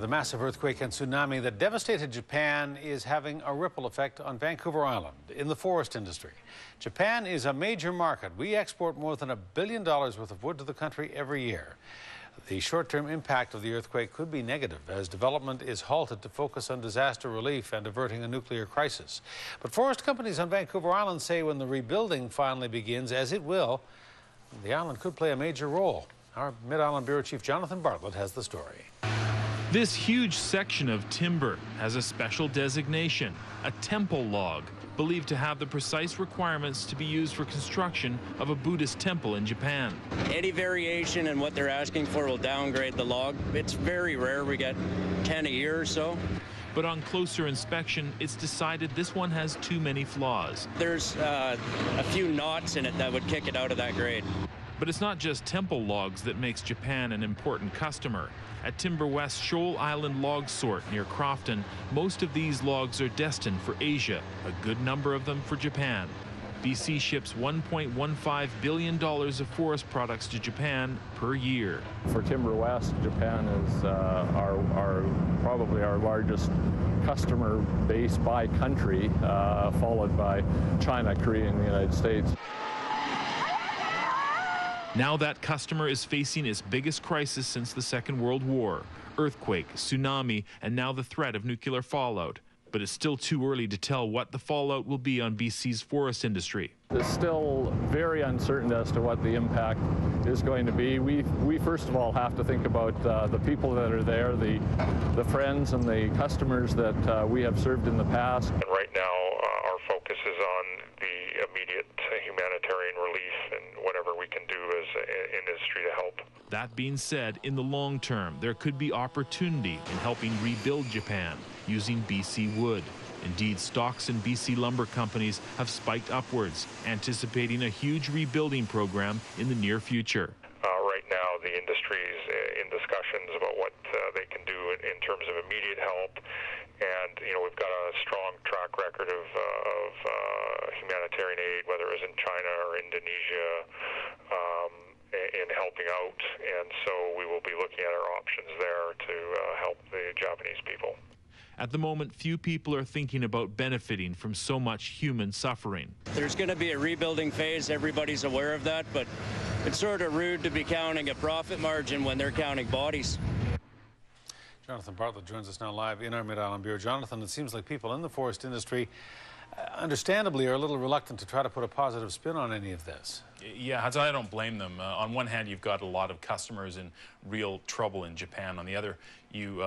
The massive earthquake and tsunami that devastated Japan is having a ripple effect on Vancouver Island in the forest industry. Japan is a major market. We export more than $1 billion worth of wood to the country every year. The short-term impact of the earthquake could be negative as development is halted to focus on disaster relief and averting a nuclear crisis. But forest companies on Vancouver Island say when the rebuilding finally begins, as it will, the island could play a major role. Our Mid-Island Bureau Chief Jonathan Bartlett has the story. This huge section of timber has a special designation, a temple log, believed to have the precise requirements to be used for construction of a Buddhist temple in Japan. Any variation in what they're asking for will downgrade the log. It's very rare. We get 10 a year or so. But on closer inspection, it's decided this one has too many flaws. There's a few knots in it that would kick it out of that grade. But it's not just temple logs that makes Japan an important customer. At Timberwest Shoal Island log sort near Crofton, most of these logs are destined for Asia, a good number of them for Japan. BC ships $1.15 billion of forest products to Japan per year. For Timberwest, Japan is probably our largest customer base by country, followed by China, Korea, and the United States. Now that customer is facing its biggest crisis since the Second World War. Earthquake, tsunami, and now the threat of nuclear fallout. But it's still too early to tell what the fallout will be on BC's forest industry. It's still very uncertain as to what the impact is going to be. We first of all have to think about the people that are there, the friends and the customers that we have served in the past. And right now our focus is on the immediate humanitarian relief and whatever we can do as an industry to help. That being said, in the long term, there could be opportunity in helping rebuild Japan using BC wood. Indeed, stocks in BC lumber companies have spiked upwards, anticipating a huge rebuilding program in the near future. Right now, the industry is in discussions about what they can do in terms of immediate help. And, we've got a strong track record of humanitarian aid, whether it was in China or Indonesia, in helping out. And so we will be looking at our options there to help the Japanese people. At the moment, few people are thinking about benefiting from so much human suffering. There's going to be a rebuilding phase. Everybody's aware of that, but it's sort of rude to be counting a profit margin when they're counting bodies. Jonathan Bartlett joins us now live in our Mid-Island Bureau. Jonathan, it seems like people in the forest industry understandably are a little reluctant to try to put a positive spin on any of this. Yeah, I don't blame them. On one hand, you've got a lot of customers in real trouble in Japan. On the other, you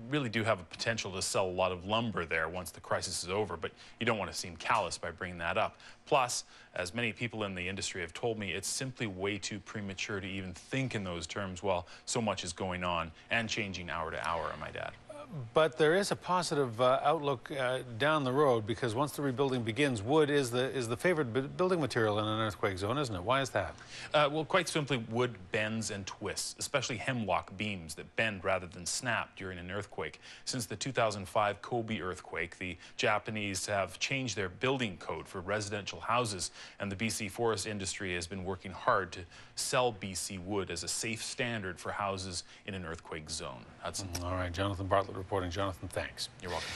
really do have a potential to sell a lot of lumber there once the crisis is over, but you don't want to seem callous by bringing that up. Plus, as many people in the industry have told me, it's simply way too premature to even think in those terms while so much is going on and changing hour to hour, I might add. But there is a positive outlook down the road, because once the rebuilding begins, wood is the favorite building material in an earthquake zone, isn't it? Why is that? Well, quite simply, wood bends and twists, especially hemlock beams that bend rather than snap during an earthquake. Since the 2005 Kobe earthquake, the Japanese have changed their building code for residential houses, and the BC forest industry has been working hard to sell BC wood as a safe standard for houses in an earthquake zone. All right, Jonathan Bartlett reporting. Jonathan, thanks. You're welcome.